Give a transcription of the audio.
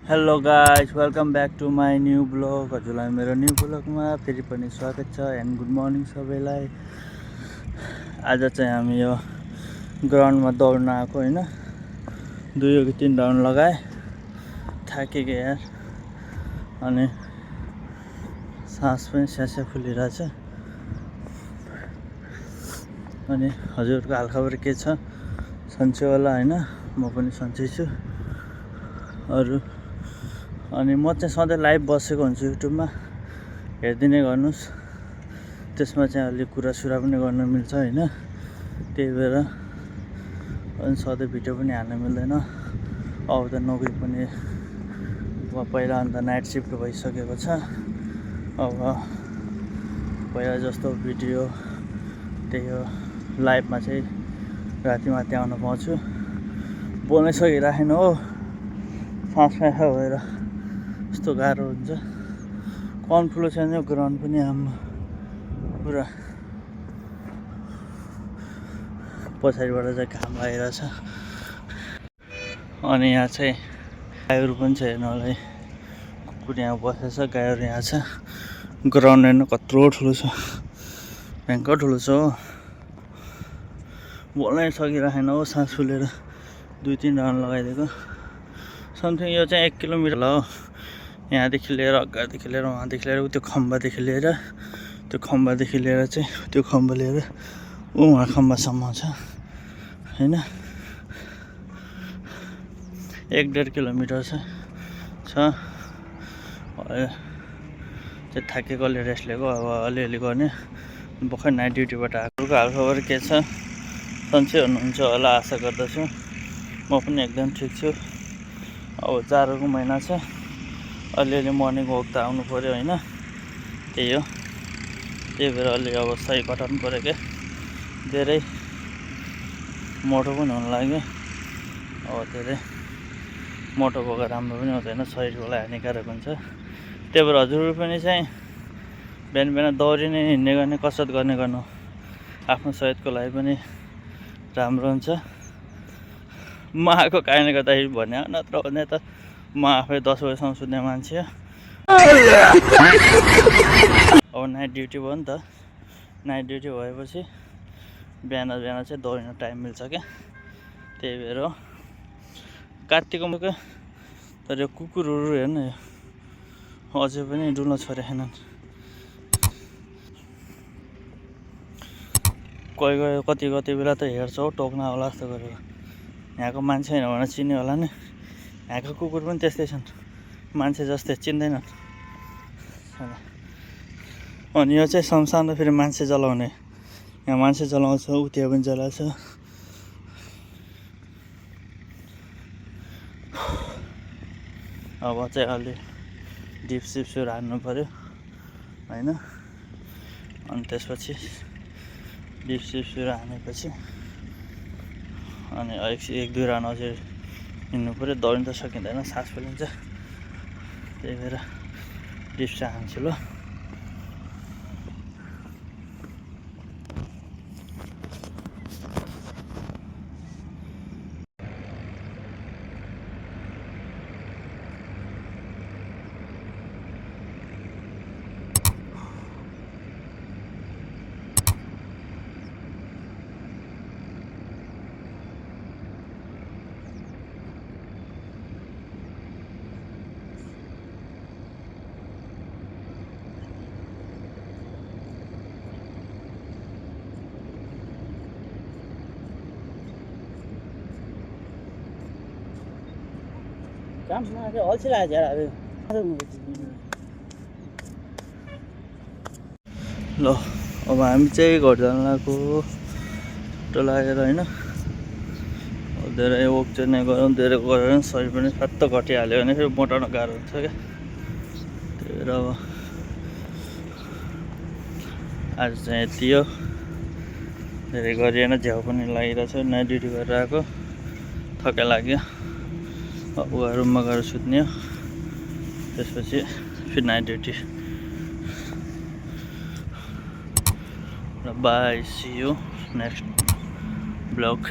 Hello guys welcome back to my new blog. हजुरलाई मेरो new ब्लगमा फेरि पनि स्वागत छ एन्ड गुड मर्निङ सबैलाई। आज चाहिँ हामी यो ग्राउन्डमा दौड्न आएको होइन, 2 कि 3 राउन्ड लगाए, थाकेको यार। अनि सास पनि स्यास्या फुलिरहेछ। अनि हजुरको हालखबर के छ? सन्चै होला होइन? म पनि सन्चै छु। अनि म चाहिँ सधैँ लाइभ बसेको हुन्छु युट्युबमा, हेरिदिने गर्नुहोस्। त्यसमा चाहिँ अलि कुरासुरा पनि गर्न मिल्छ होइन, त्यही भएर। अनि सधैँ भिडियो पनि हाल्न मिल्दैन। अब त नोकरी पनि पहिला अन्त नाइट सिफ्ट भइसकेको छ। अब पहिला जस्तो भिडियो त्यही हो, लाइभमा चाहिँ रातिमाथि आउन पाउँछु। बोल्नै सकिराखेन हो, सास फ्याफा भएर यस्तो गाह्रो हुन्छ। कन्फ्लो छैन यो ग्राउन्ड पनि आम्मा, पुरा पछाडिबाट चाहिँ घाम लागिरहेछ। अनि यहाँ चाहिँ गाईहरू पनि छ, हेर्नु होला है। कुकुर यहाँ बसेछ, गाईहरू यहाँ छ। ग्राउन्ड हेर्नु कत्रो ठुलो छ, भयङ्कर ठुलो छ हो। बोल्नै सकिराखेन हो, सास फुलेर 2-3 राउन्ड लगाइदिएको। समथिङ यो चाहिँ 1 किलोमिटर होला हो। यहाँदेखि लिएर अगाडिदेखि लिएर वहाँदेखि लिएर त्यो खम्बादेखि लिएर चाहिँ त्यो खम्बा लिएर वहाँ खम्बासम्म छ होइन। 1-1.5 किलोमिटर छ। चाहिँ थाकेकोले रेस्ट लिएको, अब अलिअलि गर्ने। भर्खर नाइट ड्युटीबाट आएको। हालखबर के छ? सन्चै हुनुहुन्छ होला आशा गर्दछु। म पनि एकदम ठिक छु। अब जाडोको महिना छ, अलिअलि मर्निङ वक त आउनु पऱ्यो होइन, त्यही हो। त्यही भएर अलि अब सही कटाउनु पऱ्यो क्या, धेरै मोटो पनि हुन लाग्यो। अब धेरै मोटो भएको राम्रो पनि हुँदैन, शरीरको लागि हानिकारक हुन्छ। त्यही भएर हजुरहरू पनि चाहिँ बिहान बिहान दौडिने, हिँड्ने गर्ने, कसरत गर्ने गर्नु आफ्नो सेहतको लागि पनि राम्रो हुन्छ। म आएको कारणले गर्दाखेरि भन्यो, नत्र भने त म आफै 10 बजीसम्म सुत्ने मान्छे हो। अब नाइट ड्युटी भयो नि त, नाइट ड्युटी भएपछि बिहान चाहिँ दौडिन टाइम मिल्छ क्या, त्यही भएर हो। काटिएको मुख तर यो कुकुरहरू हेर्नु, अझै पनि डुल्न छोडेनन्। कोही कति बेला त हेर्छ हो, टोक्न होला जस्तो गरेर। यहाँको मान्छे होइन भने चिन्यो होला नि, यहाँको कुकुर पनि त्यस्तै छन्, मान्छे जस्तै चिन्दैनन्। अनि यो चाहिँ शमशान फेरि मान्छे जलाउने, यहाँ मान्छे जलाउँछ, उतिया पनि जलाउँछ। अब चाहिँ अलि डिप सिप्सहरू हान्नु पऱ्यो होइन। अनि त्यसपछि डिप सिप्सहरू हानेपछि अनि 1-2 राउन्ड अझै हिँड्नु पऱ्यो। दौडिन त सकिँदैन, सास फुलिन्छ। त्यही भएर डिप चाहिँ हान्छु ल। अल्छी लाग्यो ल। अब हामी चाहिँ घर जान लागेको, छिटो लागेर होइन। धेरै वक चाहिँ नै गरौँ, धेरै गरेर शरीर पनि फात्त घटिहाल्यो भने फेरि मोटाउन गाह्रो हुन्छ क्या। त्यही भएर अब आज चाहिँ यति हो, धेरै गरिएन। झ्याउ पनि लागिरहेछ, नाइट ड्युटी गरेर आएको, थकाइ लाग्यो। अब रुममा गएर सुत्ने हो, त्यसपछि फेरि night duty. Bye, see you next vlog.